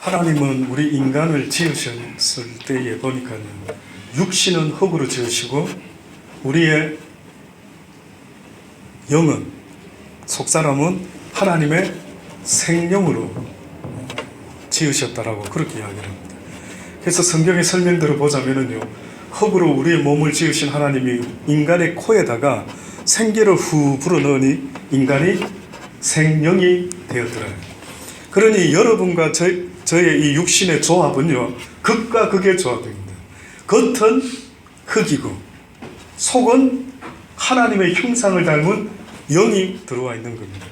하나님은 우리 인간을 지으셨을 때에 보니까는 육신은 흙으로 지으시고 우리의 영은, 속사람은 하나님의 생명으로 지으셨다라고 그렇게 이야기를 합니다. 그래서 성경의 설명대로 보자면은요, 흙으로 우리의 몸을 지으신 하나님이 인간의 코에다가 생기를 후 불어넣으니 인간이 생명이 되었더라. 그러니 여러분과 저의 이 육신의 조합은요, 극과 극의 조합입니다. 겉은 흙이고 속은 하나님의 형상을 닮은 영이 들어와 있는 겁니다.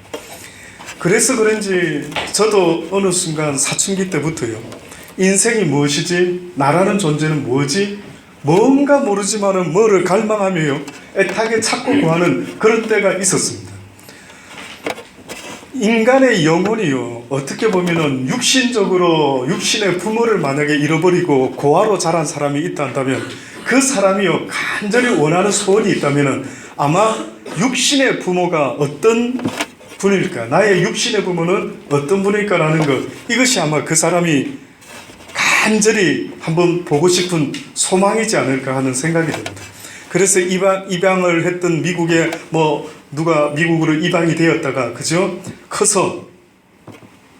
그래서 그런지 저도 어느 순간 사춘기 때부터요, 인생이 무엇이지? 나라는 존재는 뭐지? 뭔가 모르지만은 뭐를 갈망하며요, 애타게 찾고 구하는 그런 때가 있었습니다. 인간의 영혼이요, 어떻게 보면은 육신적으로 육신의 부모를 만약에 잃어버리고 고아로 자란 사람이 있다 한다면 그 사람이요, 간절히 원하는 소원이 있다면은 아마 육신의 부모가 어떤 분일까, 나의 육신의 부모는 어떤 분일까라는 것, 이것이 아마 그 사람이 간절히 한번 보고 싶은 소망이지 않을까 하는 생각이 듭니다. 그래서 입양을 했던 미국에 누가 미국으로 입양이 되었다가, 그죠? 커서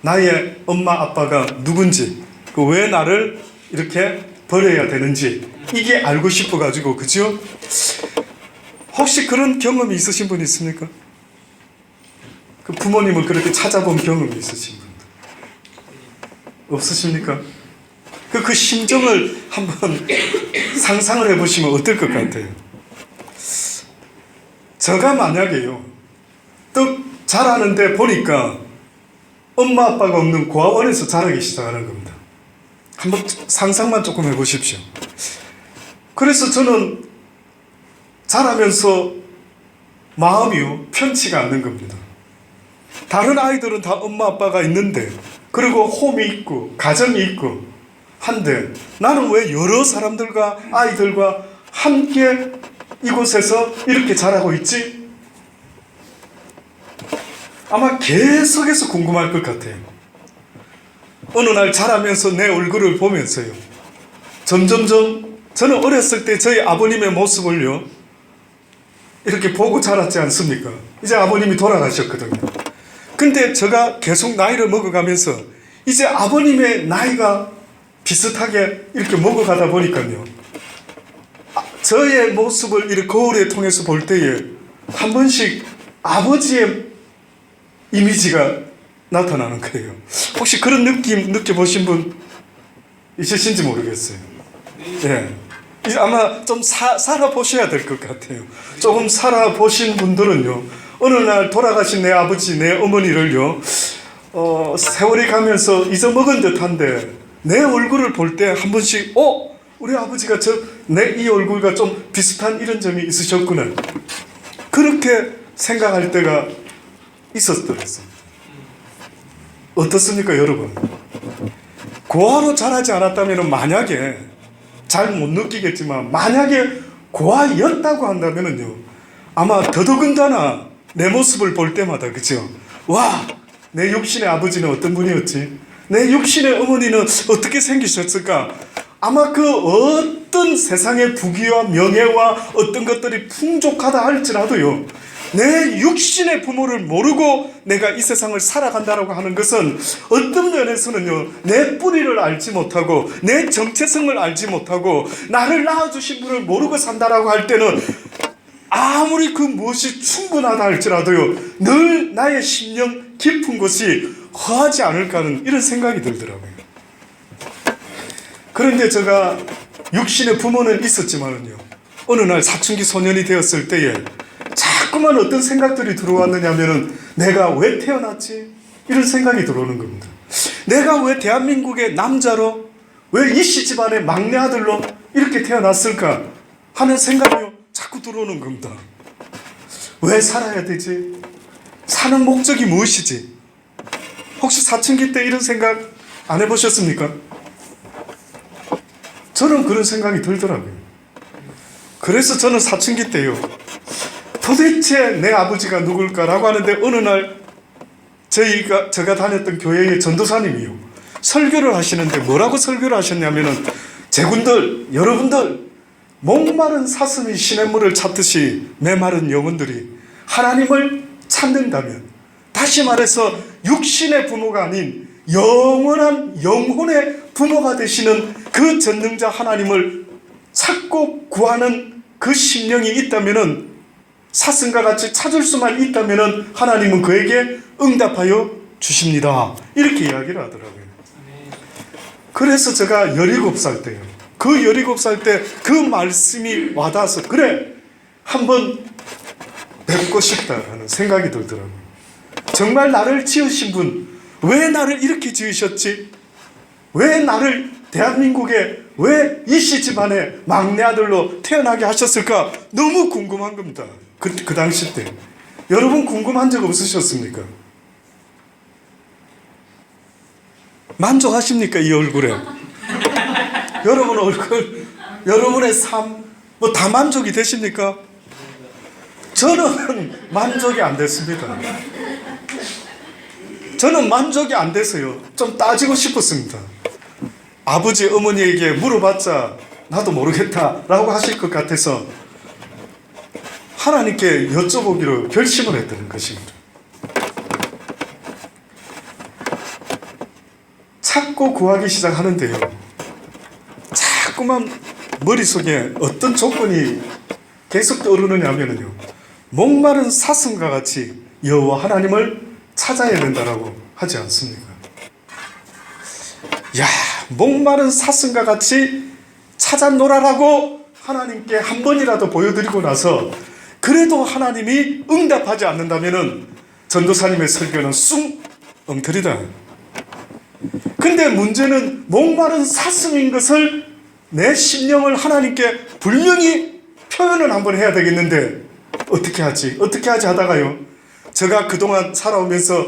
나의 엄마 아빠가 누군지, 왜 나를 이렇게 버려야 되는지, 이게 알고 싶어가지고, 그죠? 혹시 그런 경험이 있으신 분 있습니까? 그 부모님을 그렇게 찾아본 경험이 있으신 분 없으십니까? 그 심정을 한번 상상을 해보시면 어떨 것 같아요? 제가 만약에요, 떡 자라는데 보니까 엄마 아빠가 없는 고아원에서 자라기 시작하는 겁니다. 한번 상상만 조금 해보십시오. 그래서 저는 자라면서 마음이요, 편치가 않는 겁니다. 다른 아이들은 다 엄마 아빠가 있는데, 그리고 홈이 있고 가정이 있고 한데, 나는 왜 여러 사람들과 아이들과 함께 이곳에서 이렇게 자라고 있지? 아마 계속해서 궁금할 것 같아요. 어느 날 자라면서 내 얼굴을 보면서요, 점점점 저는 어렸을 때 저희 아버님의 모습을요 이렇게 보고 자랐지 않습니까? 이제 아버님이 돌아가셨거든요. 근데 제가 계속 나이를 먹어가면서 이제 아버님의 나이가 비슷하게 이렇게 먹어가다 보니까요, 저의 모습을 이렇게 거울에 통해서 볼 때에 한 번씩 아버지의 이미지가 나타나는 거예요. 혹시 그런 느낌 느껴보신 분 있으신지 모르겠어요. 네. 아마 좀 살아보셔야 될 것 같아요. 조금 살아보신 분들은요, 어느 날 돌아가신 내 아버지, 내 어머니를요, 세월이 가면서 잊어먹은 듯한데 내 얼굴을 볼 때 한 번씩 우리 아버지가 내 이 얼굴과 좀 비슷한 이런 점이 있으셨구나, 그렇게 생각할 때가 있었더랬어요. 어떻습니까 여러분? 고아로 자라지 않았다면, 만약에 잘 못 느끼겠지만 만약에 고아였다고 한다면요, 아마 더더군다나 내 모습을 볼 때마다, 그죠? 와, 내 육신의 아버지는 어떤 분이었지? 내 육신의 어머니는 어떻게 생기셨을까? 아마 그 어떤 세상의 부귀와 명예와 어떤 것들이 풍족하다 할지라도요, 내 육신의 부모를 모르고 내가 이 세상을 살아간다라고 하는 것은 어떤 면에서는요, 내 뿌리를 알지 못하고 내 정체성을 알지 못하고 나를 낳아주신 분을 모르고 산다라고 할 때는 아무리 그 무엇이 충분하다 할지라도요, 늘 나의 심령 깊은 곳이 허하지 않을까 하는 이런 생각이 들더라고요. 그런데 제가 육신의 부모는 있었지만은요, 어느 날 사춘기 소년이 되었을 때에 자꾸만 어떤 생각들이 들어왔느냐 하면은, 내가 왜 태어났지? 이런 생각이 들어오는 겁니다. 내가 왜 대한민국의 남자로, 왜 이씨 집안의 막내 아들로 이렇게 태어났을까 하는 생각이 자꾸 들어오는 겁니다. 왜 살아야 되지? 사는 목적이 무엇이지? 혹시 사춘기 때 이런 생각 안 해보셨습니까? 저는 그런 생각이 들더라고요. 그래서 저는 사춘기 때요, 도대체 내 아버지가 누굴까라고 하는데, 어느 날 제가 다녔던 교회의 전도사님이요, 설교를 하시는데 뭐라고 설교를 하셨냐면은, 제군들, 여러분들, 목마른 사슴이 시냇물을 찾듯이 메마른 영혼들이 하나님을 찾는다면, 다시 말해서 육신의 부모가 아닌 영원한 영혼의 부모가 되시는 그 전능자 하나님을 찾고 구하는 그 심령이 있다면은, 사슴과 같이 찾을 수만 있다면은 하나님은 그에게 응답하여 주십니다. 이렇게 이야기를 하더라고요. 그래서 제가 17살 때요, 그 17살 때 그 말씀이 와닿아서, 그래, 한번 뵙고 싶다라는 생각이 들더라고요. 정말 나를 지으신 분, 왜 나를 이렇게 지으셨지? 왜 나를 대한민국에, 왜 이씨 집안의 막내 아들로 태어나게 하셨을까? 너무 궁금한 겁니다. 그 당시 때. 여러분 궁금한 적 없으셨습니까? 만족하십니까? 이 얼굴에. 여러분 얼굴, 여러분의 삶, 뭐 다 만족이 되십니까? 저는 만족이 안 됐습니다. 저는 만족이 안 돼서요, 좀 따지고 싶었습니다. 아버지, 어머니에게 물어봤자 나도 모르겠다라고 하실 것 같아서 하나님께 여쭤보기로 결심을 했다는 것입니다. 찾고 구하기 시작하는데요, 자꾸만 머릿속에 어떤 조건이 계속 떠오르느냐 하면요, 목마른 사슴과 같이 여호와 하나님을 찾아야 된다라고 하지 않습니까? 야, 목마른 사슴과 같이 찾아 놀아라고 하나님께 한 번이라도 보여드리고 나서 그래도 하나님이 응답하지 않는다면은 전도사님의 설교는 숭 엉터리다. 근데 문제는 목마른 사슴인 것을 내 심령을 하나님께 분명히 표현을 한번 해야 되겠는데 어떻게 하지? 어떻게 하지 하다가요, 제가 그동안 살아오면서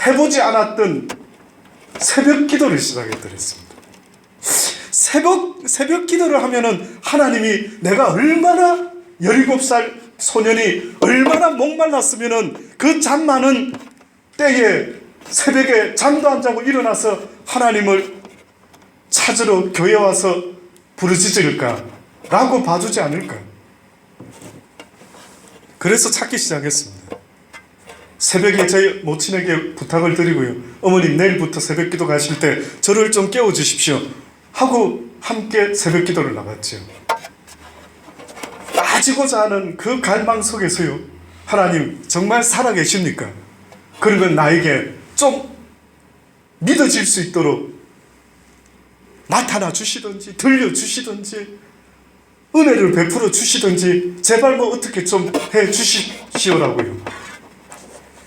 해보지 않았던 새벽 기도를 시작했더랬습니다. 새벽 기도를 하면은 하나님이 내가 얼마나 17살 소년이 얼마나 목말랐으면은 그 잠 많은 때에 새벽에 잠도 안 자고 일어나서 하나님을 찾으러 교회 와서 부르짖을까 라고 봐주지 않을까. 그래서 찾기 시작했습니다. 새벽에 저희 모친에게 부탁을 드리고요, 어머님 내일부터 새벽 기도 가실 때 저를 좀 깨워주십시오 하고 함께 새벽 기도를 나갔죠. 따지고자 하는 그 갈망 속에서요, 하나님 정말 살아계십니까? 그러면 나에게 좀 믿어질 수 있도록 나타나 주시든지 들려주시든지 은혜를 베풀어 주시든지 제발 뭐 어떻게 좀 해 주십시오라고요.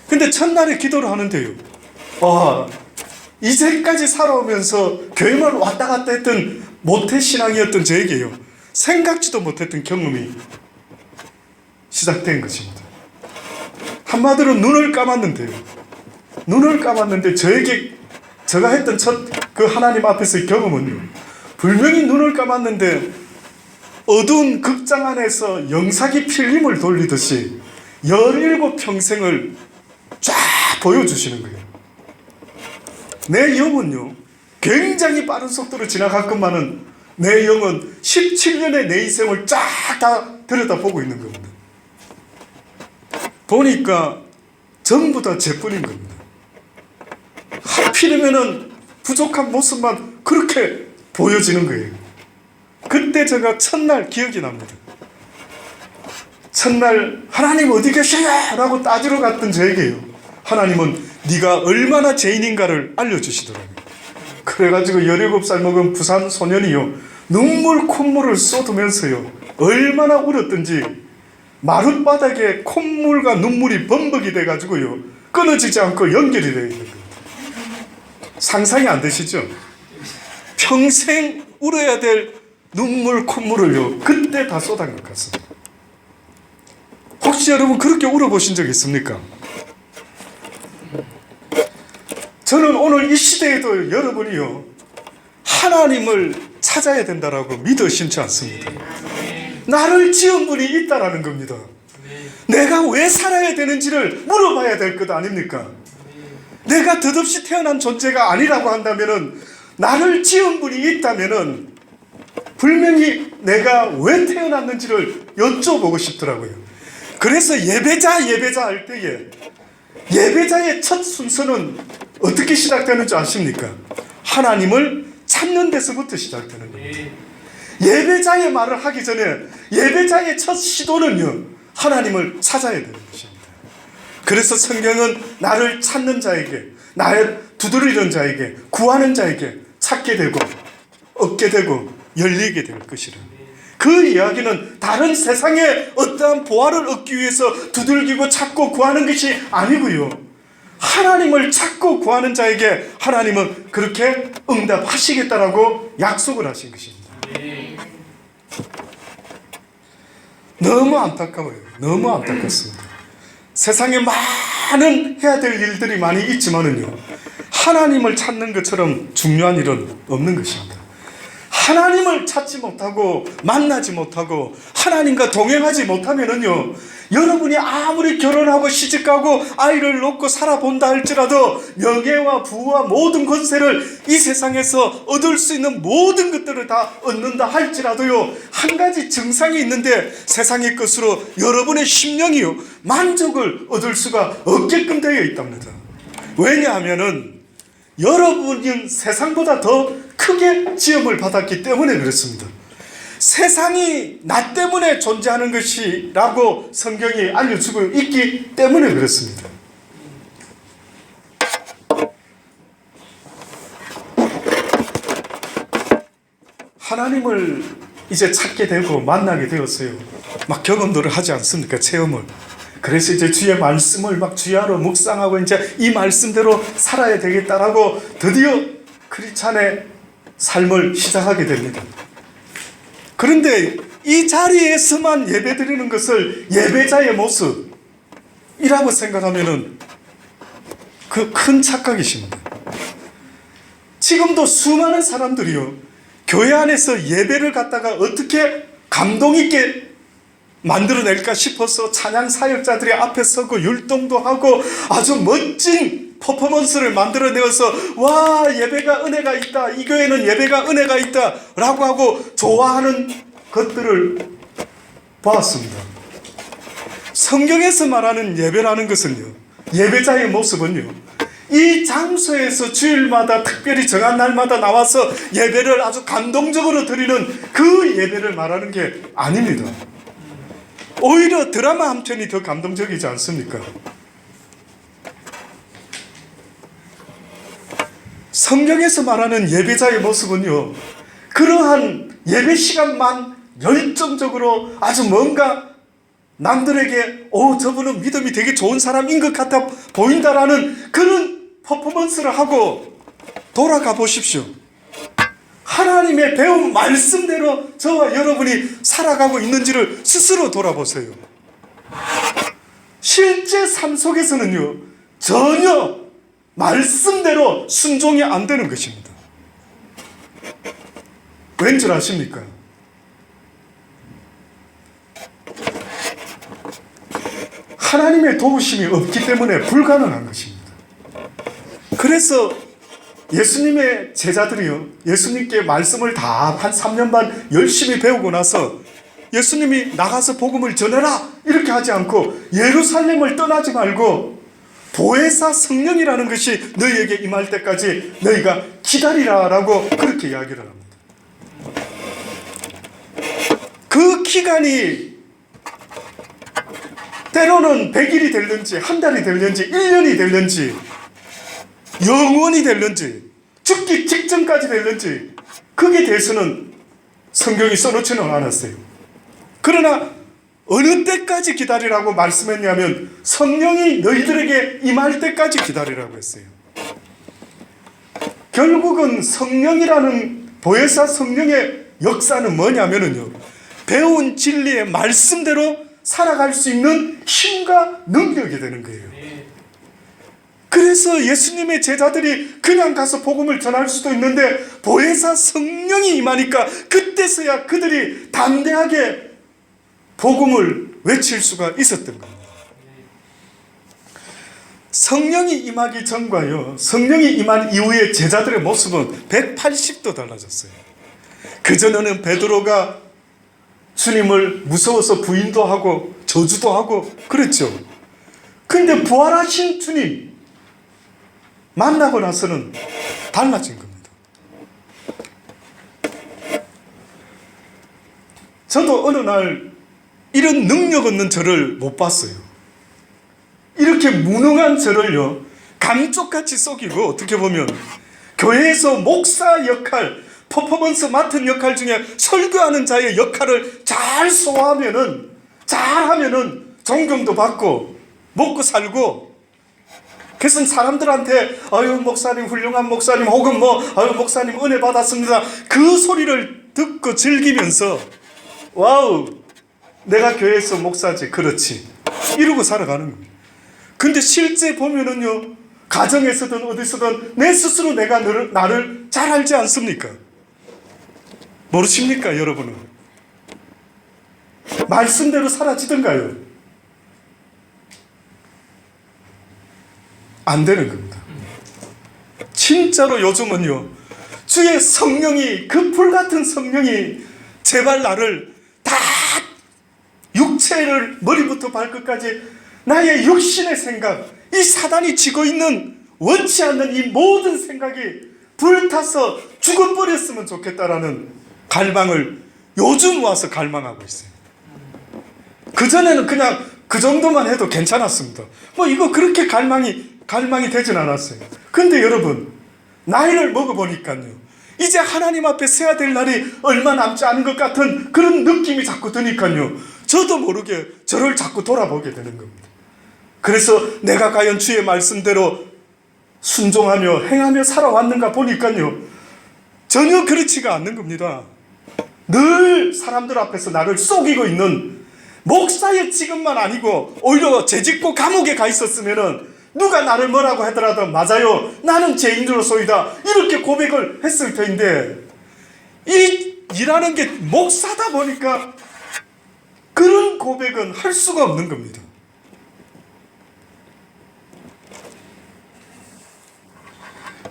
근데 첫날에 기도를 하는데요, 이제까지 살아오면서 교회만 왔다 갔다 했던 모태신앙이었던 저에게요, 생각지도 못했던 경험이 시작된 것입니다. 한마디로 눈을 감았는데 저에게 제가 했던 첫 그 하나님 앞에서의 경험은요, 분명히 눈을 감았는데 어두운 극장 안에서 영사기 필름을 돌리듯이 17평생을 쫙 보여주시는 거예요. 내 영은요, 굉장히 빠른 속도로 지나갔건만은 내 영은 17년의 내 인생을 쫙 다 들여다보고 있는 겁니다. 보니까 전부 다 제뿐인 겁니다. 하필이면은 부족한 모습만 그렇게 보여지는 거예요. 그때 제가 첫날 기억이 납니다. 첫날 하나님 어디 계셔요? 라고 따지러 갔던 저에게요, 하나님은 네가 얼마나 죄인인가를 알려주시더라고요. 그래가지고 17살 먹은 부산 소년이요, 눈물 콧물을 쏟으면서요 얼마나 울었던지 마룻바닥에 콧물과 눈물이 범벅이 돼가지고요 끊어지지 않고 연결이 되어 있는 겁니다. 상상이 안 되시죠? 평생 울어야 될 눈물 콧물을요 그때 다 쏟은 것 같습니다. 혹시 여러분 그렇게 울어보신 적 있습니까? 저는 오늘 이 시대에도 여러분이요 하나님을 찾아야 된다라고 믿어 심지 않습니다. 나를 지은 분이 있다라는 겁니다. 내가 왜 살아야 되는지를 물어봐야 될 것 아닙니까? 내가 덧없이 태어난 존재가 아니라고 한다면은, 나를 지은 분이 있다면은 분명히 내가 왜 태어났는지를 여쭤보고 싶더라고요. 그래서 예배자 할 때에 예배자의 첫 순서는 어떻게 시작되는 줄 아십니까? 하나님을 찾는 데서부터 시작되는 겁니다. 예배자의 말을 하기 전에 예배자의 첫 시도는요, 하나님을 찾아야 되는 것입니다. 그래서 성경은 나를 찾는 자에게, 나를 두드리는 자에게, 구하는 자에게 찾게 되고 얻게 되고 열리게 될 것이라. 그 이야기는 다른 세상의 어떠한 보화를 얻기 위해서 두들기고 찾고 구하는 것이 아니고요, 하나님을 찾고 구하는 자에게 하나님은 그렇게 응답하시겠다라고 약속을 하신 것입니다. 너무 안타까워요. 너무 안타깝습니다. 세상에 많은 해야 될 일들이 많이 있지만은요, 하나님을 찾는 것처럼 중요한 일은 없는 것입니다. 하나님을 찾지 못하고 만나지 못하고 하나님과 동행하지 못하면은요, 여러분이 아무리 결혼하고 시집가고 아이를 놓고 살아본다 할지라도 명예와 부와 모든 권세를 이 세상에서 얻을 수 있는 모든 것들을 다 얻는다 할지라도요, 한 가지 증상이 있는데 세상의 것으로 여러분의 심령이요 만족을 얻을 수가 없게끔 되어 있답니다. 왜냐하면은 여러분은 세상보다 더 크게 지음을 받았기 때문에 그렇습니다. 세상이 나 때문에 존재하는 것이라고 성경이 알려주고 있기 때문에 그렇습니다. 하나님을 이제 찾게 되고 만나게 되었어요. 막 경험들을 하지 않습니까? 체험을. 그래서 이제 주의 말씀을 막 주야로 묵상하고 이제 이 말씀대로 살아야 되겠다라고 드디어 크리스찬의 삶을 시작하게 됩니다. 그런데 이 자리에서만 예배드리는 것을 예배자의 모습이라고 생각하면은 그 큰 착각이십니다. 지금도 수많은 사람들이요, 교회 안에서 예배를 갖다가 어떻게 감동 있게 만들어낼까 싶어서 찬양 사역자들이 앞에 서고 율동도 하고 아주 멋진 퍼포먼스를 만들어내어서 와, 예배가 은혜가 있다, 이 교회는 예배가 은혜가 있다 라고 하고 좋아하는 것들을 보았습니다. 성경에서 말하는 예배라는 것은요, 예배자의 모습은요, 이 장소에서 주일마다 특별히 정한 날마다 나와서 예배를 아주 감동적으로 드리는 그 예배를 말하는 게 아닙니다. 오히려 드라마 한 편이 더 감동적이지 않습니까? 성경에서 말하는 예배자의 모습은요, 그러한 예배 시간만 열정적으로 아주 뭔가 남들에게 저분은 믿음이 되게 좋은 사람인 것 같아 보인다라는 그런 퍼포먼스를 하고 돌아가 보십시오. 하나님의 배운 말씀대로 저와 여러분이 살아가고 있는지를 스스로 돌아보세요. 실제 삶 속에서는요, 전혀 말씀대로 순종이 안 되는 것입니다. 왠 줄 아십니까? 하나님의 도우심이 없기 때문에 불가능한 것입니다. 그래서 예수님의 제자들이요, 예수님께 말씀을 다 한 3년 반 열심히 배우고 나서 예수님이 나가서 복음을 전해라 이렇게 하지 않고 예루살렘을 떠나지 말고 보혜사 성령이라는 것이 너희에게 임할 때까지 너희가 기다리라 라고 그렇게 이야기를 합니다. 그 기간이 때로는 100일이 될는지 한 달이 될는지 1년이 될는지 영원히 될는지 죽기 직전까지 될는지 그게 대해서는 성경이 써놓지는 않았어요. 그러나 어느 때까지 기다리라고 말씀했냐면 성령이 너희들에게 임할 때까지 기다리라고 했어요. 결국은 성령이라는 보혜사 성령의 역사는 뭐냐면요, 배운 진리의 말씀대로 살아갈 수 있는 힘과 능력이 되는 거예요. 그래서 예수님의 제자들이 그냥 가서 복음을 전할 수도 있는데 보혜사 성령이 임하니까 그때서야 그들이 담대하게 복음을 외칠 수가 있었던 겁니다. 성령이 임하기 전과요, 성령이 임한 이후의 제자들의 모습은 180도 달라졌어요. 그전에는 베드로가 주님을 무서워서 부인도 하고 저주도 하고 그랬죠. 근데 부활하신 주님 만나고 나서는 달라진 겁니다. 저도 어느 날 이런 능력 없는 저를 못 봤어요. 이렇게 무능한 저를요, 감쪽같이 속이고, 어떻게 보면 교회에서 목사 역할, 퍼포먼스 맡은 역할 중에 설교하는 자의 역할을 잘 소화하면은, 잘하면은 존경도 받고 먹고 살고, 그래서 사람들한테 아유 목사님 훌륭한 목사님, 혹은 뭐 아유 목사님 은혜 받았습니다, 그 소리를 듣고 즐기면서 와우 내가 교회에서 목사지, 그렇지, 이러고 살아가는 겁니다. 근데 실제 보면은요, 가정에서든 어디서든 내 스스로 내가 나를 잘 알지 않습니까? 모르십니까 여러분은? 말씀대로 사라지던가요? 안 되는 겁니다. 진짜로 요즘은요, 주의 성령이, 그 불같은 성령이 제발 나를 다, 육체를 머리부터 발끝까지 나의 육신의 생각, 이 사단이 쥐고 있는 원치 않는 이 모든 생각이 불타서 죽어버렸으면 좋겠다라는 갈망을 요즘 와서 갈망하고 있어요. 그전에는 그냥 그 정도만 해도 괜찮았습니다. 뭐 이거 그렇게 갈망이 되진 않았어요. 근데 여러분, 나이를 먹어보니까요, 이제 하나님 앞에 서야 될 날이 얼마 남지 않은 것 같은 그런 느낌이 자꾸 드니까요, 저도 모르게 저를 자꾸 돌아보게 되는 겁니다. 그래서 내가 과연 주의 말씀대로 순종하며 행하며 살아왔는가 보니까요, 전혀 그렇지가 않는 겁니다. 늘 사람들 앞에서 나를 속이고 있는, 목사의 직업만 아니고 오히려 재짓고 감옥에 가 있었으면은 누가 나를 뭐라고 하더라도 맞아요, 나는 죄인으로소이다, 이렇게 고백을 했을 텐데, 이 일하는 게 목사다 보니까 그런 고백은 할 수가 없는 겁니다.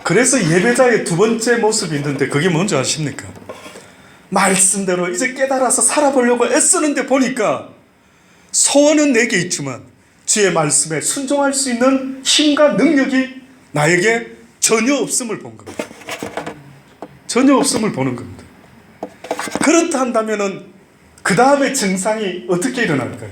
그래서 예배자의 두 번째 모습이 있는데, 그게 뭔지 아십니까? 말씀대로 이제 깨달아서 살아보려고 애쓰는데 보니까 소원은 내게 있지만 주의 말씀에 순종할 수 있는 힘과 능력이 나에게 전혀 없음을 본 겁니다. 전혀 없음을 보는 겁니다. 그렇다 한다면은 그 다음에 증상이 어떻게 일어날까요?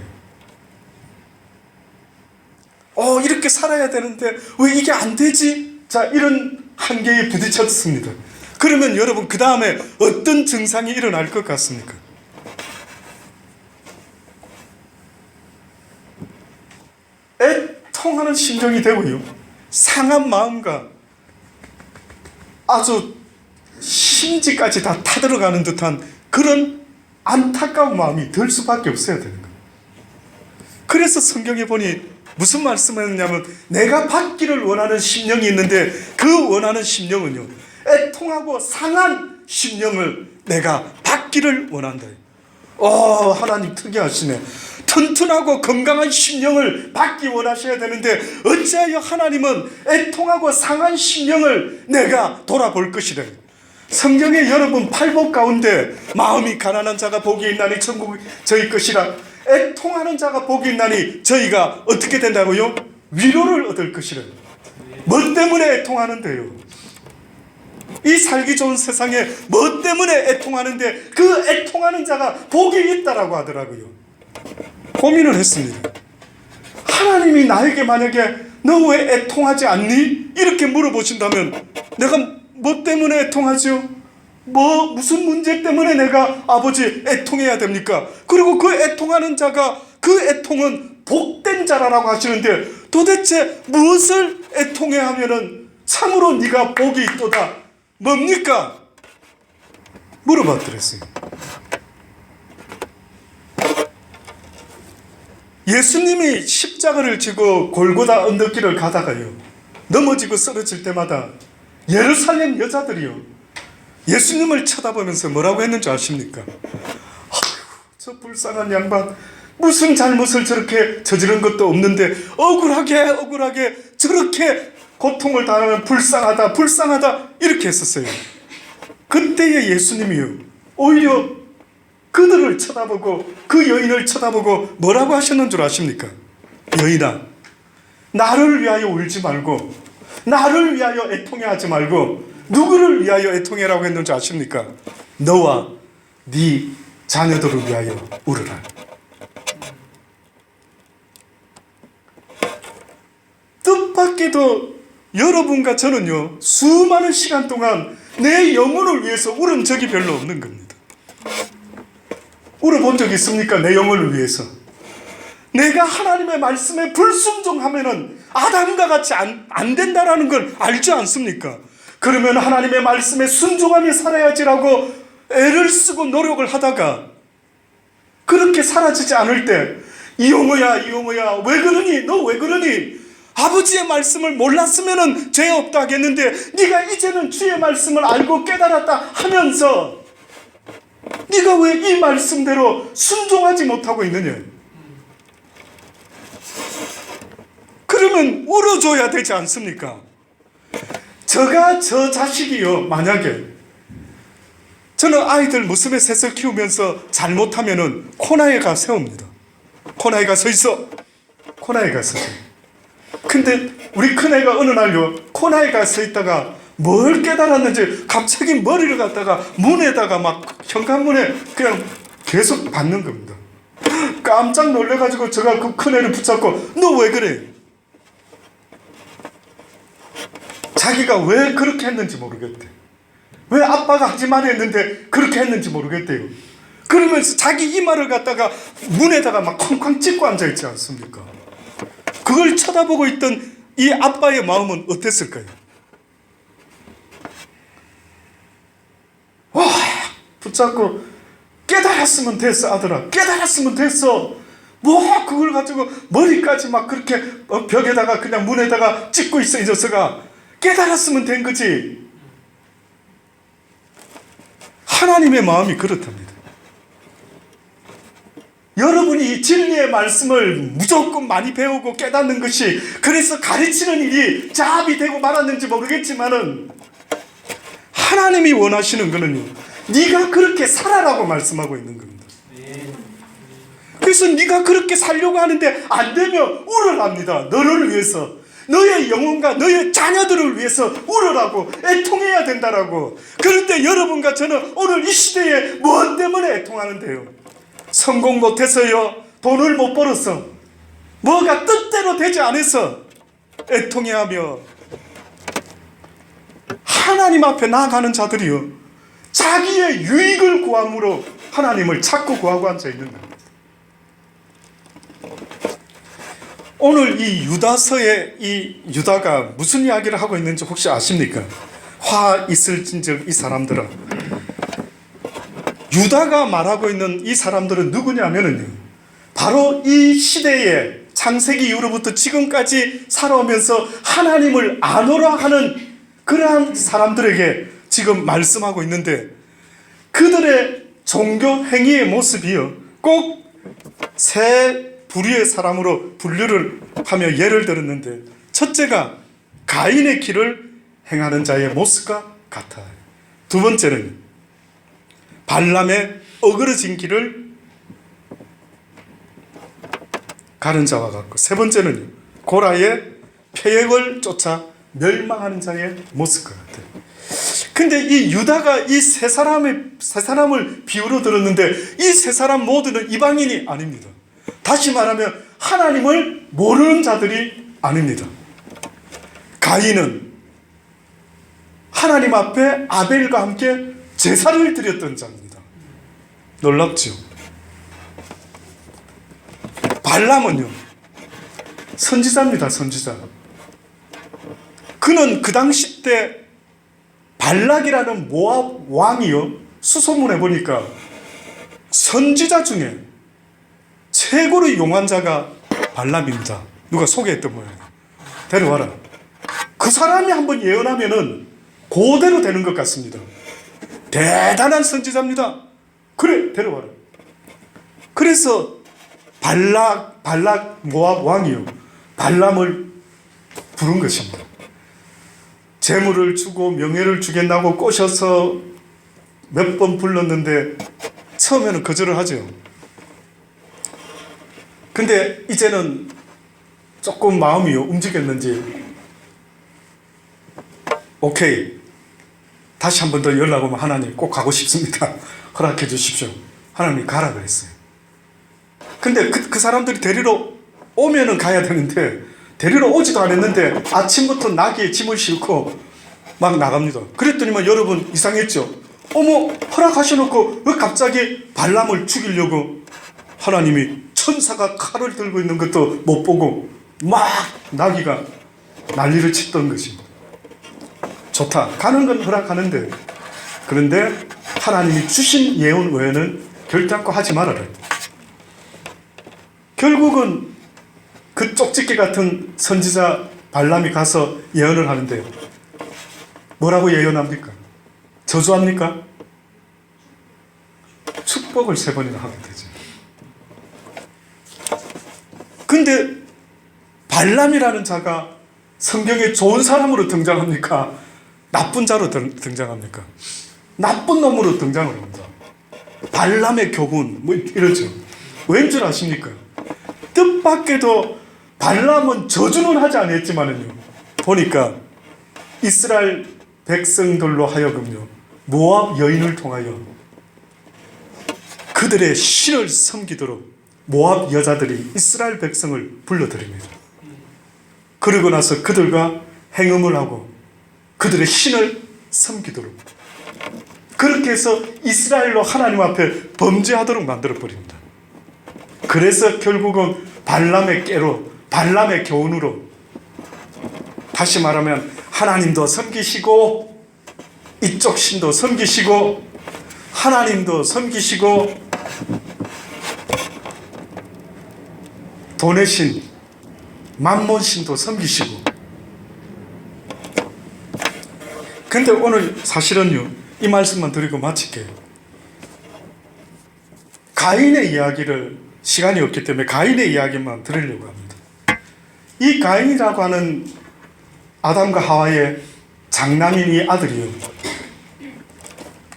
이렇게 살아야 되는데 왜 이게 안 되지? 자, 이런 한계에 부딪혔습니다. 그러면 여러분, 그 다음에 어떤 증상이 일어날 것 같습니까? 애통하는 심정이 되고요, 상한 마음과 아주 심지까지 다 타들어가는 듯한 그런 안타까운 마음이 들 수밖에 없어야 되는 거예요. 그래서 성경에 보니 무슨 말씀을 했냐면, 내가 받기를 원하는 심령이 있는데 그 원하는 심령은요, 애통하고 상한 심령을 내가 받기를 원한다. 하나님 특이하시네. 튼튼하고 건강한 심령을 받기 원하셔야 되는데 어찌하여 하나님은 애통하고 상한 심령을 내가 돌아볼 것이래. 성경에 여러분 팔복 가운데 마음이 가난한 자가 복이 있나니 천국이 저희 것이라, 애통하는 자가 복이 있나니 저희가 어떻게 된다고요? 위로를 얻을 것이래. 뭐 때문에 애통하는데요? 이 살기 좋은 세상에 뭐 때문에 애통하는데 그 애통하는 자가 복이 있다라고 하더라고요. 고민을 했습니다. 하나님이 나에게 만약에 너 왜 애통하지 않니? 이렇게 물어보신다면 내가 뭐 때문에 애통하죠? 무슨 문제 때문에 내가 아버지 애통해야 됩니까? 그리고 그 애통하는 자가, 그 애통은 복된 자라고 하시는데 도대체 무엇을 애통해야 하면은 참으로 네가 복이 있도다, 뭡니까? 물어봤더랬어요. 예수님이 십자가를 지고 골고다 언덕길을 가다가요, 넘어지고 쓰러질 때마다 예루살렘 여자들이요, 예수님을 쳐다보면서 뭐라고 했는지 아십니까? 아이고, 저 불쌍한 양반, 무슨 잘못을 저렇게 저지른 것도 없는데 억울하게 저렇게 고통을 당하면 불쌍하다 이렇게 했었어요. 그때의 예수님이요, 오히려 그들을 쳐다보고 그 여인을 쳐다보고 뭐라고 하셨는 줄 아십니까? 여인아, 나를 위하여 울지 말고, 나를 위하여 애통해하지 말고 누구를 위하여 애통해라고 했는지 아십니까? 너와 네 자녀들을 위하여 울으라. 뜻밖에도 여러분과 저는요, 수많은 시간 동안 내 영혼을 위해서 울은 적이 별로 없는 겁니다. 울어본 적 있습니까? 내 영혼을 위해서. 내가 하나님의 말씀에 불순종하면은 아담과 같이 안 된다라는 걸 알지 않습니까? 그러면 하나님의 말씀에 순종하며 살아야지라고 애를 쓰고 노력을 하다가 그렇게 사라지지 않을 때, 이용호야 왜 그러니? 너 왜 그러니? 아버지의 말씀을 몰랐으면 죄 없다 하겠는데 네가 이제는 주의 말씀을 알고 깨달았다 하면서 네가 왜 이 말씀대로 순종하지 못하고 있느냐? 그러면 울어줘야 되지 않습니까? 저 자식이요, 만약에 저는 아이들 무슨에 셋을 키우면서 잘못하면은 코너에 가 세웁니다. 코너에 가 서 있어. 코너에 가 서 있어. 근데 우리 큰애가 어느 날요, 코너에 가 서 있다가 뭘 깨달았는지 갑자기 머리를 갖다가 문에다가 막 현관문에 그냥 계속 받는 겁니다. 깜짝 놀래가지고 제가 그 큰애를 붙잡고 너 왜 그래? 자기가 왜 그렇게 했는지 모르겠대. 왜 아빠가 하지 말라 했는데 그렇게 했는지 모르겠대요. 그러면서 자기 이마를 갖다가 문에다가 막 쾅쾅 찍고 앉아있지 않습니까? 그걸 쳐다보고 있던 이 아빠의 마음은 어땠을까요? 와, 붙잡고 깨달았으면 됐어 아들아, 깨달았으면 됐어. 뭐 그걸 가지고 머리까지 막 그렇게 벽에다가 그냥 문에다가 찍고 있어. 이 녀석아, 깨달았으면 된 거지. 하나님의 마음이 그렇답니다. 여러분이 이 진리의 말씀을 무조건 많이 배우고 깨닫는 것이 그래서 가르치는 일이 자업이 되고 말았는지 모르겠지만은 하나님이 원하시는 거는요, 네가 그렇게 살아라고 말씀하고 있는 겁니다. 그래서 네가 그렇게 살려고 하는데 안 되면 울으랍니다. 너를 위해서, 너의 영혼과 너의 자녀들을 위해서 울으라고, 애통해야 된다라고. 그런데 여러분과 저는 오늘 이 시대에 무엇 때문에 애통하는데요? 성공 못해서요, 돈을 못 벌어서, 뭐가 뜻대로 되지 않아서 애통해하며 하나님 앞에 나아가는 자들이요, 자기의 유익을 구함으로 하나님을 찾고 구하고 앉아 있는 겁니다. 오늘 이 유다서에 이 유다가 무슨 이야기를 하고 있는지 혹시 아십니까? 화 있을진즉 이 사람들아. 유다가 말하고 있는 이 사람들은 누구냐면요, 바로 이 시대에 창세기 이후로부터 지금까지 살아오면서 하나님을 안오라 하는 그러한 사람들에게 지금 말씀하고 있는데, 그들의 종교 행위의 모습이요, 꼭 세 부류의 사람으로 분류를 하며 예를 들었는데, 첫째가 가인의 길을 행하는 자의 모습과 같아요. 두 번째는 발람의 어그러진 길을 가는 자와 같고, 세 번째는 고라의 폐역을 쫓아 멸망하는 자의 모습과 같아요. 근데 이 유다가 이 세 사람을 비유로 들었는데 이 세 사람 모두는 이방인이 아닙니다. 다시 말하면 하나님을 모르는 자들이 아닙니다. 가인은 하나님 앞에 아벨과 함께 제사를 드렸던 자입니다. 놀랍죠? 발람은요, 선지자입니다. 선지자. 그는 그 당시 때 발락이라는 모압 왕이요, 수소문에 보니까 선지자 중에 최고로 용한 자가 발람입니다. 누가 소개했던 모양이에요. 데려와라. 그 사람이 한번 예언하면은 그대로 되는 것 같습니다. 대단한 선지자입니다. 그래, 데려와라. 그래서 발락 모압 왕이요 발람을 부른 것입니다. 재물을 주고 명예를 주겠다고 꼬셔서 몇 번 불렀는데 처음에는 거절을 하죠. 근데 이제는 조금 마음이 움직였는지 오케이, 다시 한 번 더 연락 오면 하나님 꼭 가고 싶습니다. 허락해 주십시오. 하나님이 가라 그랬어요. 근데 그 사람들이 데리러 오면은 가야 되는데 데리러 오지도 않았는데 아침부터 나귀에 짐을 싣고 막 나갑니다. 그랬더니만 여러분 이상했죠? 어머, 허락하셔놓고 왜 갑자기 발람을 죽이려고 하나님이 천사가 칼을 들고 있는 것도 못 보고 막 나귀가 난리를 치던 것입니다. 좋다. 가는 건 허락하는데 그런데 하나님이 주신 예언 외에는 결단코 하지 말아라. 결국은 그 쪽집게 같은 선지자 발람이 가서 예언을 하는데 뭐라고 예언합니까? 저주합니까? 축복을 3번이나 하게 되죠. 근데 발람이라는 자가 성경에 좋은 사람으로 등장합니까? 나쁜 자로 등장합니까? 나쁜 놈으로 등장을 합니다. 발람의 교훈 뭐 이러죠. 왠 줄 아십니까? 뜻밖에도 발람은 저주는 하지 않았지만은요, 보니까 이스라엘 백성들로 하여금요 모압 여인을 통하여 그들의 신을 섬기도록 모압 여자들이 이스라엘 백성을 불러들입니다. 그러고 나서 그들과 행음을 하고 그들의 신을 섬기도록, 그렇게 해서 이스라엘로 하나님 앞에 범죄하도록 만들어버립니다. 그래서 결국은 발람의 깨로, 발람의 교훈으로, 다시 말하면 하나님도 섬기시고 이쪽 신도 섬기시고 하나님도 섬기시고 돈의 신, 만몬 신도 섬기시고. 근데 오늘 사실은요, 이 말씀만 드리고 마칠게요. 가인의 이야기를, 시간이 없기 때문에 가인의 이야기만 드리려고 합니다. 이 가인이라고 하는 아담과 하와의 장남인 이 아들이요,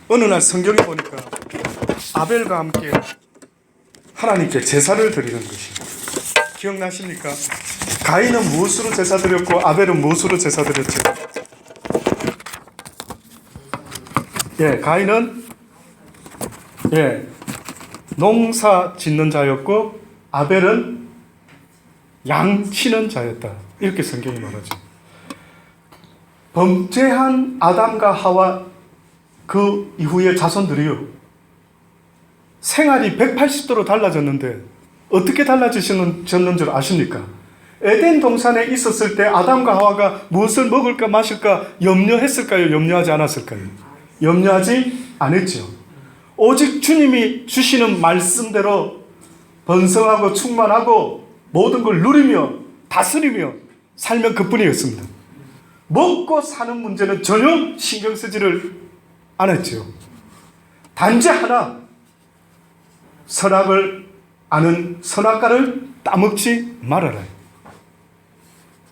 어느 날 성경에 보니까 아벨과 함께 하나님께 제사를 드리는 것입니다. 기억나십니까? 가인은 무엇으로 제사 드렸고 아벨은 무엇으로 제사 드렸죠? 가인은 농사 짓는 자였고 아벨은 양 치는 자였다. 이렇게 성경이 말하죠. 범죄한 아담과 하와 그 이후의 자손들이요, 생활이 180도로 달라졌는데 어떻게 달라지셨는 줄 아십니까? 에덴 동산에 있었을 때 아담과 하와가 무엇을 먹을까 마실까 염려했을까요? 염려하지 않았을까요? 염려하지 않았죠. 오직 주님이 주시는 말씀대로 번성하고 충만하고 모든 걸 누리며 다스리며 살면 그뿐이었습니다. 먹고 사는 문제는 전혀 신경 쓰지를 않았죠. 단지 하나, 선악을 아는 선악과를 따먹지 말아라.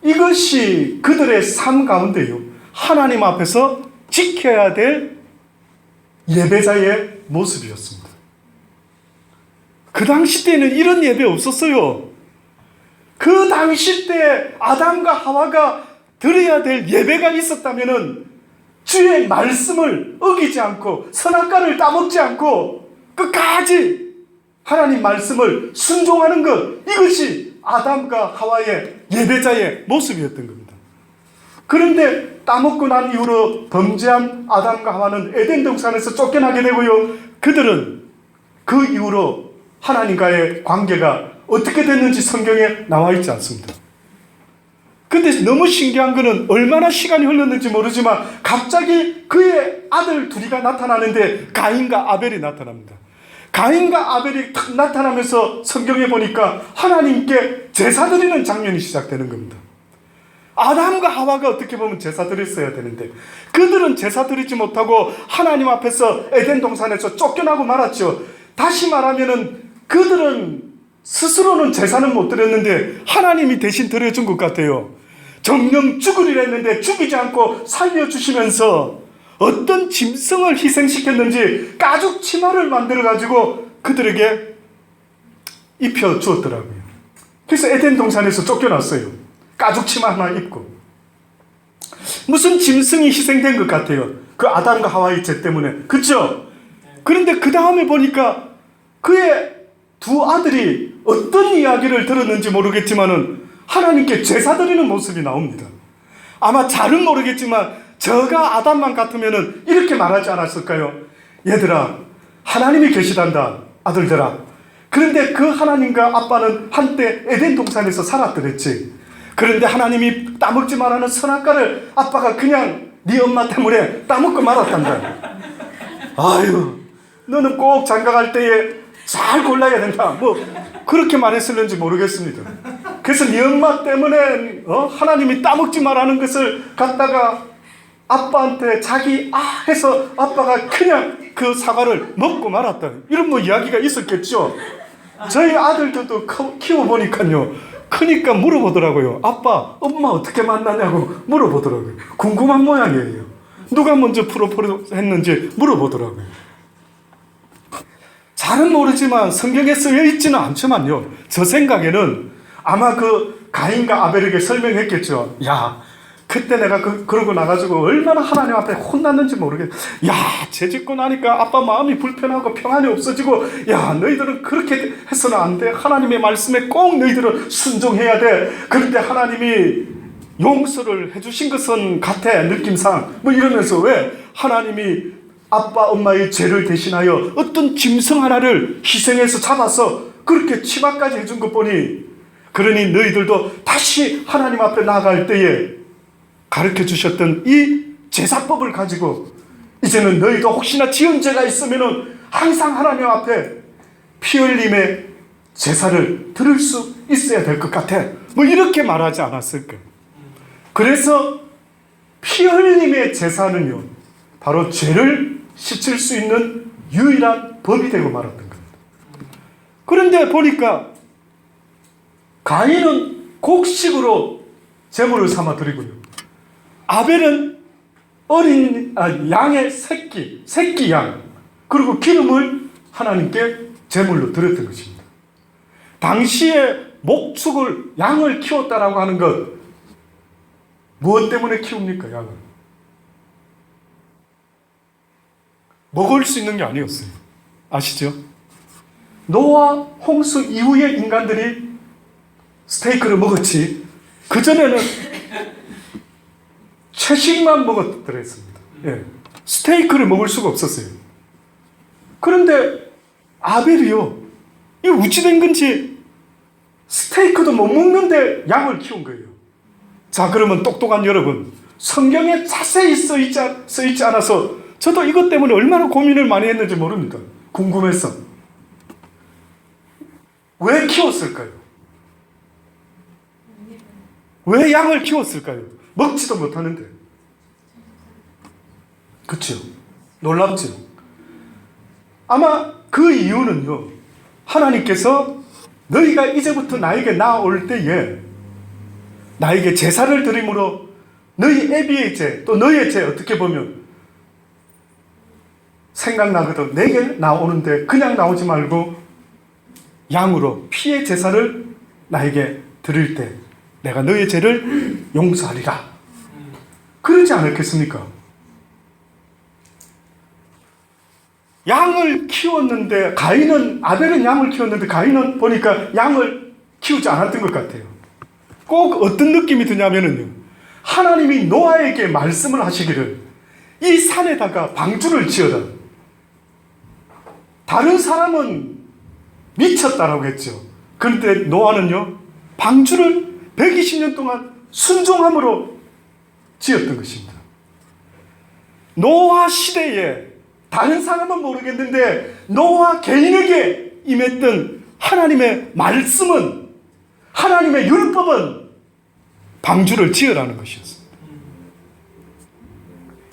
이것이 그들의 삶 가운데요, 하나님 앞에서 지켜야 될 예배자의 모습이었습니다. 그 당시 때는 이런 예배 없었어요. 그 당시 때 아담과 하와가 드려야 될 예배가 있었다면은 주의 말씀을 어기지 않고 선악과를 따먹지 않고 끝까지 하나님 말씀을 순종하는 것, 이것이 아담과 하와의 예배자의 모습이었던 겁니다. 그런데 따먹고 난 이후로 범죄한 아담과 하와는 에덴 동산에서 쫓겨나게 되고요, 그들은 그 이후로 하나님과의 관계가 어떻게 됐는지 성경에 나와 있지 않습니다. 근데 너무 신기한 거는 얼마나 시간이 흘렀는지 모르지만 갑자기 그의 아들 둘이가 나타나는데 가인과 아벨이 나타납니다. 가인과 아벨이 탁 나타나면서 성경에 보니까 하나님께 제사 드리는 장면이 시작되는 겁니다. 아담과 하와가 어떻게 보면 제사 드렸어야 되는데 그들은 제사 드리지 못하고 하나님 앞에서 에덴 동산에서 쫓겨나고 말았죠. 다시 말하면은 그들은 스스로는 제사는 못 드렸는데 하나님이 대신 드려준 것 같아요. 정령 죽으리라 했는데 죽이지 않고 살려주시면서 어떤 짐승을 희생시켰는지 가죽 치마를 만들어가지고 그들에게 입혀 주었더라고요. 그래서 에덴 동산에서 쫓겨났어요. 가죽 치마 하나 입고. 무슨 짐승이 희생된 것 같아요. 그 아담과 하와의 죄 때문에. 그렇죠? 그런데 그 다음에 보니까 그의 두 아들이 어떤 이야기를 들었는지 모르겠지만은 하나님께 제사 드리는 모습이 나옵니다. 아마 잘은 모르겠지만 저가 아담만 같으면은 이렇게 말하지 않았을까요? 얘들아, 하나님이 계시단다, 아들들아. 그런데 그 하나님과 아빠는 한때 에덴 동산에서 살았더랬지. 그런데 하나님이 따먹지 말라는 선악과를 아빠가 그냥 네 엄마 때문에 따먹고 말았단다. 아유, 너는 꼭 장가갈 때에 잘 골라야 된다. 뭐 그렇게 말했을는지 모르겠습니다. 그래서 네 엄마 때문에 하나님이 따먹지 말라는 것을 갖다가 아빠한테 자기 해서 아빠가 그냥 그 사과를 먹고 말았다. 이런 뭐 이야기가 있었겠죠. 저희 아들들도 키워보니까요, 크니까 물어보더라고요. 아빠, 엄마 어떻게 만나냐고 물어보더라고요. 궁금한 모양이에요. 누가 먼저 프로포즈 했는지 물어보더라고요. 잘은 모르지만 성경에 쓰여 있지는 않지만요, 저 생각에는 아마 그 가인과 아벨에게 설명했겠죠. 야, 그때 내가 그러고 나가지고 얼마나 하나님 앞에 혼났는지 모르겠어. 야, 죄 짓고 나니까 아빠 마음이 불편하고 평안이 없어지고, 야, 너희들은 그렇게 해서는 안 돼. 하나님의 말씀에 꼭 너희들은 순종해야 돼. 그런데 하나님이 용서를 해주신 것은 같아, 느낌상. 뭐 이러면서 왜 하나님이 아빠 엄마의 죄를 대신하여 어떤 짐승 하나를 희생해서 잡아서 그렇게 치마까지 해준 것 보니, 그러니 너희들도 다시 하나님 앞에 나아갈 때에 가르쳐 주셨던 이 제사법을 가지고 이제는 너희도 혹시나 지은 죄가 있으면은 항상 하나님 앞에 피 흘림의 제사를 드릴 수 있어야 될 것 같아. 뭐 이렇게 말하지 않았을까. 그래서 피 흘림의 제사는요, 바로 죄를 씻을 수 있는 유일한 법이 되고 말았던 겁니다. 그런데 보니까 가인은 곡식으로 제물을 삼아 드리고요, 아벨은 양의 새끼 양, 그리고 기름을 하나님께 제물로 드렸던 것입니다. 당시에 목축을, 양을 키웠다라고 하는 것, 무엇 때문에 키웁니까, 양을? 먹을 수 있는 게 아니었어요. 아시죠? 노아 홍수 이후에 인간들이 스테이크를 먹었지, 그전에는 채식만 먹었더랬습니다. 예. 스테이크를 먹을 수가 없었어요. 그런데 아벨이요, 이 어찌 된 건지 스테이크도 못 먹는데 양을 키운 거예요. 자, 그러면 똑똑한 여러분, 성경에 자세히 써있지 않아서 저도 이것 때문에 얼마나 고민을 많이 했는지 모릅니다. 궁금해서. 왜 키웠을까요? 왜 양을 키웠을까요? 먹지도 못하는데. 그렇죠? 놀랍죠? 아마 그 이유는요, 하나님께서 너희가 이제부터 나에게 나아올 때에 나에게 제사를 드림으로 너희 애비의 죄, 또 너희의 죄, 어떻게 보면 생각나거든. 내게 나오는데 그냥 나오지 말고 양으로 피의 제사를 나에게 드릴 때 내가 너희의 죄를 용서하리라. 그러지 않았겠습니까? 양을 키웠는데 아벨은 양을 키웠는데 가인은 보니까 양을 키우지 않았던 것 같아요. 꼭 어떤 느낌이 드냐면요, 하나님이 노아에게 말씀을 하시기를 이 산에다가 방주를 지어라. 다른 사람은 미쳤다라고 했죠. 그런데 노아는요, 방주를 120년 동안 순종함으로 지었던 것입니다. 노아 시대에 다른 사람은 모르겠는데 노아 개인에게 임했던 하나님의 말씀은, 하나님의 율법은 방주를 지으라는 것이었습니다.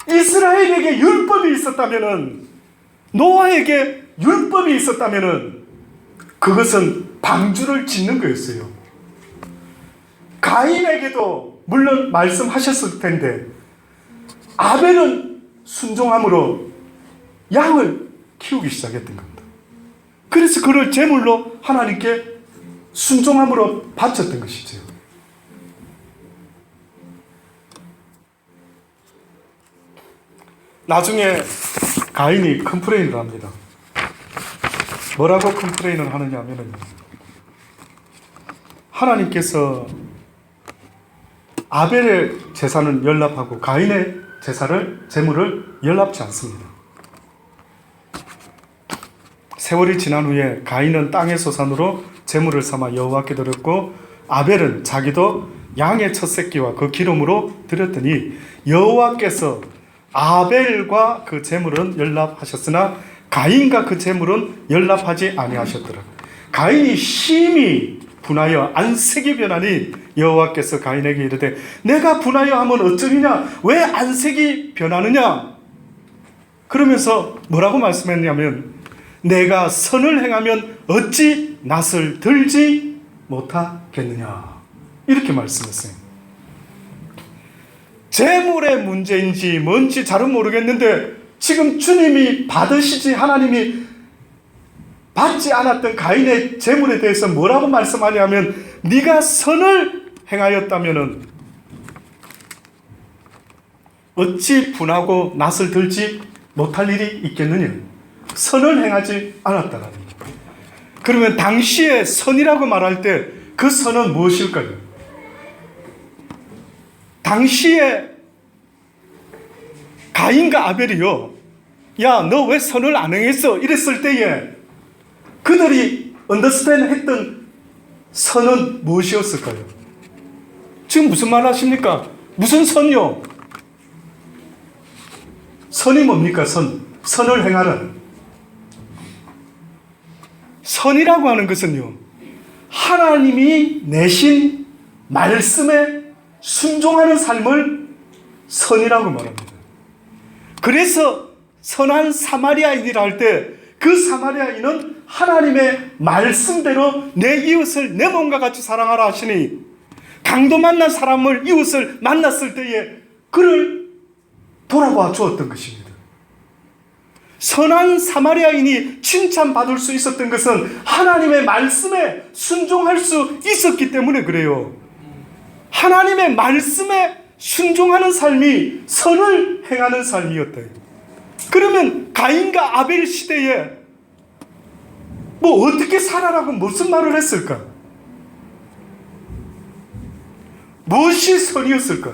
이스라엘에게 율법이 있었다면은, 노아에게 율법이 있었다면은 그것은 방주를 짓는 거였어요. 가인에게도 물론 말씀하셨을 텐데 아벨은 순종함으로 양을 키우기 시작했던 겁니다. 그래서 그를 제물로 하나님께 순종함으로 바쳤던 것이죠. 나중에 가인이 컴플레인을 합니다. 뭐라고 컴플레인을 하느냐 하면은, 하나님께서 아벨의 제사는 연납하고 가인의 제물을 연납지 않습니다. 세월이 지난 후에 가인은 땅의 소산으로 제물을 삼아 여호와께 드렸고 아벨은 자기도 양의 첫 새끼와 그 기름으로 드렸더니 여호와께서 아벨과 그 제물은 연납하셨으나 가인과 그 제물은 연납하지 아니하셨더라. 가인이 심히 분하여 안색이 변하니 여호와께서 가인에게 이르되 내가 분하여 하면 어쩌리냐? 왜 안색이 변하느냐? 그러면서 뭐라고 말씀했냐면 내가 선을 행하면 어찌 낯을 들지 못하겠느냐, 이렇게 말씀했어요. 재물의 문제인지 뭔지 잘은 모르겠는데 지금 주님이 받으시지 하나님이 받지 않았던 가인의 재물에 대해서 뭐라고 말씀하냐면 네가 선을 행하였다면 어찌 분하고 낯을 들지 못할 일이 있겠느냐. 선을 행하지 않았다는 거예요. 그러면 당시에 선이라고 말할 때 그 선은 무엇일까요? 당시에 가인과 아벨이요, 야, 너 왜 선을 안 행했어? 이랬을 때에 그들이 언더스탠드 했던 선은 무엇이었을까요? 지금 무슨 말 하십니까? 무슨 선이요? 선이 뭡니까? 선을 행하는. 선이라고 하는 것은요, 하나님이 내신 말씀에 순종하는 삶을 선이라고 말합니다. 그래서 선한 사마리아인이라 할 때 그 사마리아인은 하나님의 말씀대로 내 이웃을 내 몸과 같이 사랑하라 하시니 강도 만난 사람을, 이웃을 만났을 때에 그를 돌아봐 주었던 것입니다. 선한 사마리아인이 칭찬받을 수 있었던 것은 하나님의 말씀에 순종할 수 있었기 때문에 그래요. 하나님의 말씀에 순종하는 삶이 선을 행하는 삶이었다. 그러면 가인과 아벨 시대에 뭐 어떻게 살아라고 무슨 말을 했을까? 무엇이 선이었을까?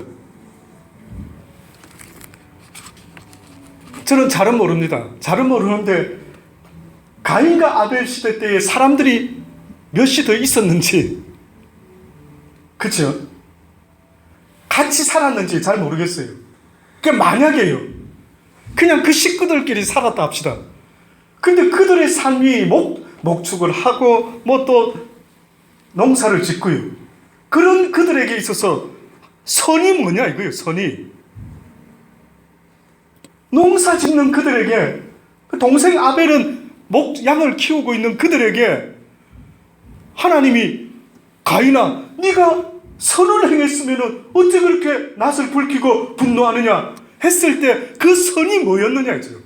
저는 잘은 모릅니다. 잘은 모르는데 가인과 아벨 시대 때에 사람들이 몇이 더 있었는지, 그렇죠? 같이 살았는지 잘 모르겠어요. 그러니까 만약에요, 그냥 그 식구들끼리 살았다 합시다. 근데 그들의 삶이 목축을 하고 뭐 또 농사를 짓고요, 그런 그들에게 있어서 선이 뭐냐 이거예요. 선이 농사 짓는 그들에게, 동생 아벨은 양을 키우고 있는 그들에게 하나님이 가인아, 네가 선을 행했으면 어찌 그렇게 낯을 붉히고 분노하느냐 했을 때 그 선이 뭐였느냐 했죠.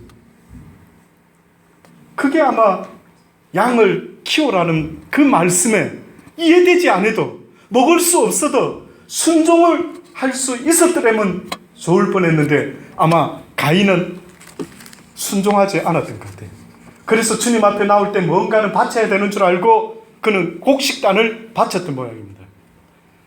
그게 아마 양을 키우라는 그 말씀에 이해되지 않아도, 먹을 수 없어도 순종을 할 수 있었더라면 좋을 뻔했는데 아마 가인은 순종하지 않았던 것 같아요. 그래서 주님 앞에 나올 때 뭔가는 바쳐야 되는 줄 알고 그는 곡식단을 바쳤던 모양입니다.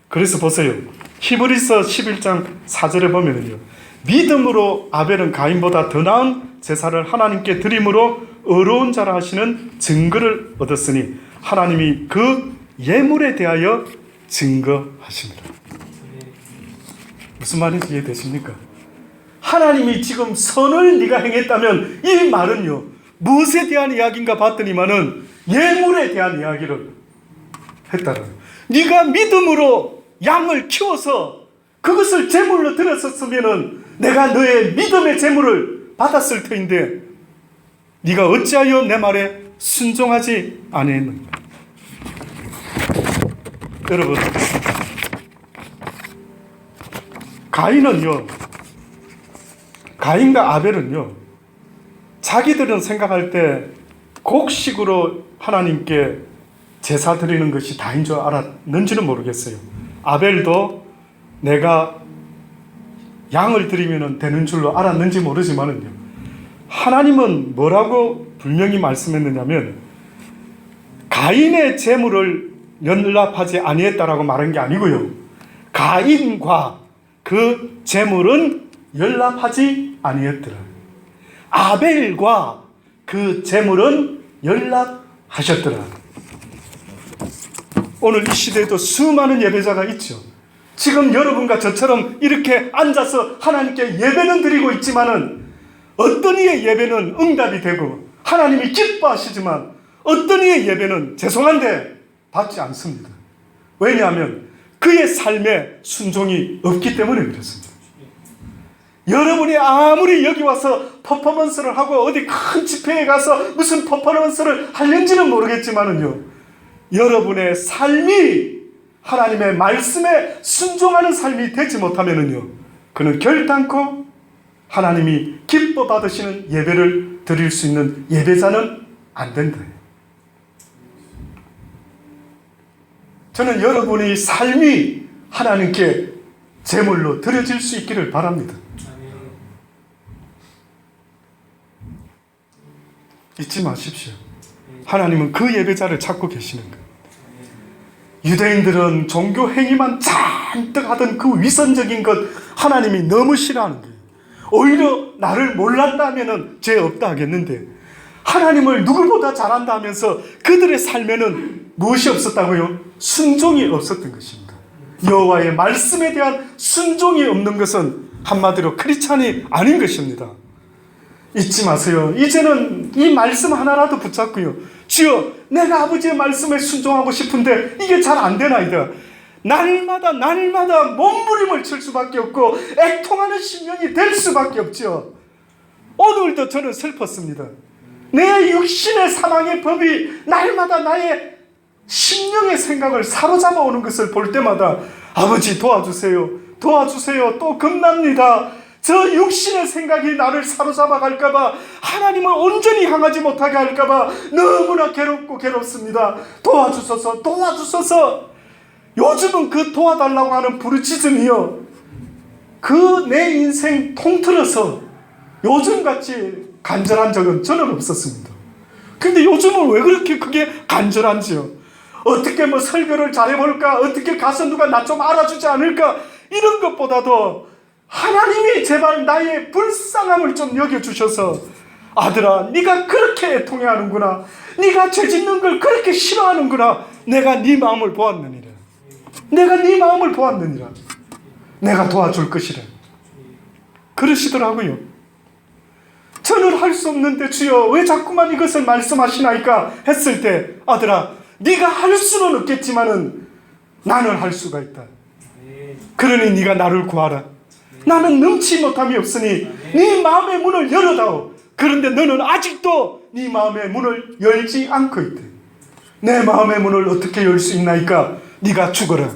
그래서 보세요. 히브리서 11장 4절에 보면요, 믿음으로 아벨은 가인보다 더 나은 제사를 하나님께 드림으로 의로운 자라 하시는 증거를 얻었으니 하나님이 그 예물에 대하여 증거하십니다. 무슨 말인지 이해되십니까? 하나님이 지금 선을 네가 행했다면 이 말은요, 무엇에 대한 이야기인가 봤더니만은 예물에 대한 이야기를 했다는 거예요. 네가 믿음으로 양을 키워서 그것을 제물로 드렸었으면은 내가 너의 믿음의 제물을 받았을 터인데 네가 어찌하여 내 말에 순종하지 아니했는가? 여러분, 가인과 아벨은요, 자기들은 생각할 때 곡식으로 하나님께 제사 드리는 것이 다인 줄 알았는지는 모르겠어요. 아벨도 내가 양을 드리면 되는 줄로 알았는지 모르지만은요, 하나님은 뭐라고 분명히 말씀했느냐면 가인의 재물을 연락하지 아니했다라고 말한 게 아니고요, 가인과 그 재물은 연락하지 아니했더라. 아벨과 그 재물은 연락하셨더라. 오늘 이 시대에도 수많은 예배자가 있죠. 지금 여러분과 저처럼 이렇게 앉아서 하나님께 예배는 드리고 있지만은 어떤 이의 예배는 응답이 되고 하나님이 기뻐하시지만 어떤 이의 예배는 죄송한데 받지 않습니다. 왜냐하면 그의 삶에 순종이 없기 때문에 그렇습니다. 여러분이 아무리 여기 와서 퍼포먼스를 하고 어디 큰 집회에 가서 무슨 퍼포먼스를 하는지는 모르겠지만은요, 여러분의 삶이 하나님의 말씀에 순종하는 삶이 되지 못하면은요, 그는 결단코 하나님이 기뻐 받으시는 예배를 드릴 수 있는 예배자는 안 된다. 저는 여러분의 삶이 하나님께 제물로 드려질 수 있기를 바랍니다. 잊지 마십시오. 하나님은 그 예배자를 찾고 계시는 거예요. 유대인들은 종교 행위만 잔뜩 하던 그 위선적인 것 하나님이 너무 싫어하는 거예요. 오히려 나를 몰랐다면 죄 없다 하겠는데 하나님을 누구보다 잘한다 하면서 그들의 삶에는 무엇이 없었다고요? 순종이 없었던 것입니다. 여호와의 말씀에 대한 순종이 없는 것은 한마디로 크리스찬이 아닌 것입니다. 잊지 마세요. 이제는 이 말씀 하나라도 붙잡고요, 주여 내가 아버지의 말씀에 순종하고 싶은데 이게 잘 안 되나이다. 날마다 몸부림을 칠 수밖에 없고 애통하는 심령이 될 수밖에 없죠. 오늘도 저는 슬펐습니다. 내 육신의 사망의 법이 날마다 나의 심령의 생각을 사로잡아 오는 것을 볼 때마다 아버지 도와주세요, 도와주세요, 또 겁납니다. 저 육신의 생각이 나를 사로잡아 갈까봐, 하나님을 온전히 향하지 못하게 할까봐 너무나 괴롭습니다. 도와주소서, 도와주소서. 요즘은 그 도와달라고 하는 부르짖음이요, 그 내 인생 통틀어서 요즘같이 간절한 적은 저는 없었습니다. 근데 요즘은 왜 그렇게 그게 간절한지요? 어떻게 뭐 설교를 잘해볼까? 어떻게 가서 누가 나 좀 알아주지 않을까? 이런 것보다도 하나님이 제발 나의 불쌍함을 좀 여겨주셔서, 아들아 네가 그렇게 애통해하는구나, 네가 죄 짓는 걸 그렇게 싫어하는구나, 내가 네 마음을 보았느니라, 내가 네 마음을 보았느니라, 내가 도와줄 것이라 그러시더라고요. 저는 할 수 없는데 주여 왜 자꾸만 이것을 말씀하시나이까 했을 때, 아들아 네가 할 수는 없겠지만은 나는 할 수가 있다. 그러니 네가 나를 구하라. 나는 넘치 못함이 없으니 네 마음의 문을 열어다오. 그런데 너는 아직도 네 마음의 문을 열지 않고 있대. 내 마음의 문을 어떻게 열 수 있나이까? 네가 죽어라.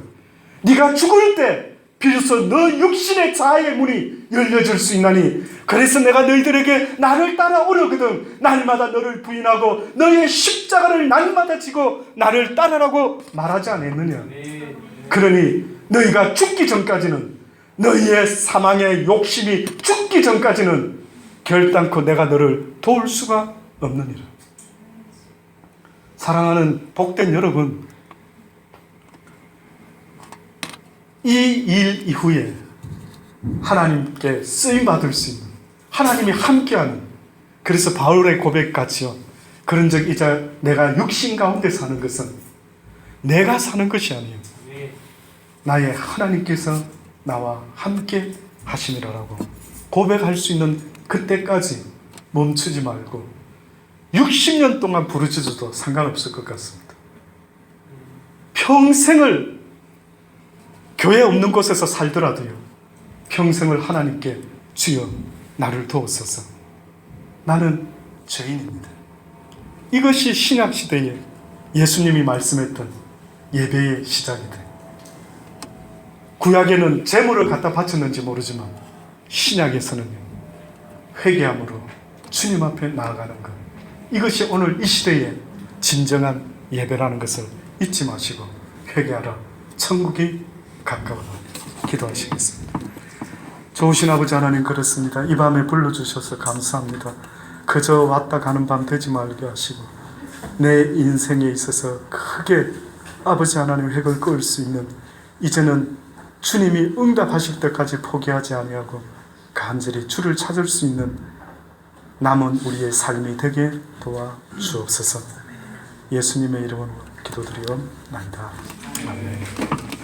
네가 죽을 때 비로소 너 육신의 자아의 문이 열려질 수 있나니, 그래서 내가 너희들에게 나를 따라오려거든 날마다 너를 부인하고 너의 십자가를 날마다 지고 나를 따르라고 말하지 않았느냐. 그러니 너희가 죽기 전까지는, 너희의 사망의 욕심이 죽기 전까지는 결단코 내가 너를 도울 수가 없느니라. 사랑하는 복된 여러분, 이 일 이후에 하나님께 쓰임받을 수 있는, 하나님이 함께하는, 그래서 바울의 고백같이요, 그런즉 이제 내가 육신 가운데 사는 것은 내가 사는 것이 아니에요, 나의 하나님께서 나와 함께 하시니라라고 고백할 수 있는 그때까지 멈추지 말고 60년 동안 부르짖어도 상관없을 것 같습니다. 평생을 교회 없는 곳에서 살더라도요, 평생을 하나님께 주여 나를 도우소서, 나는 죄인입니다. 이것이 신약시대에 예수님이 말씀했던 예배의 시작이 돼. 구약에는 제물을 갖다 바쳤는지 모르지만 신약에서는요, 회개함으로 주님 앞에 나아가는 것, 이것이 오늘 이 시대의 진정한 예배라는 것을 잊지 마시고 회개하라. 천국이 가까워라. 기도하시겠습니다. 좋으신 아버지 하나님, 그렇습니다. 이 밤에 불러주셔서 감사합니다. 그저 왔다 가는 밤 되지 말게 하시고 내 인생에 있어서 크게 아버지 하나님 획을 그을 수 있는, 이제는 주님이 응답하실 때까지 포기하지 아니하고 간절히 주를 찾을 수 있는 남은 우리의 삶이 되게 도와주옵소서. 예수님의 이름으로 기도드리옵나이다. 아멘.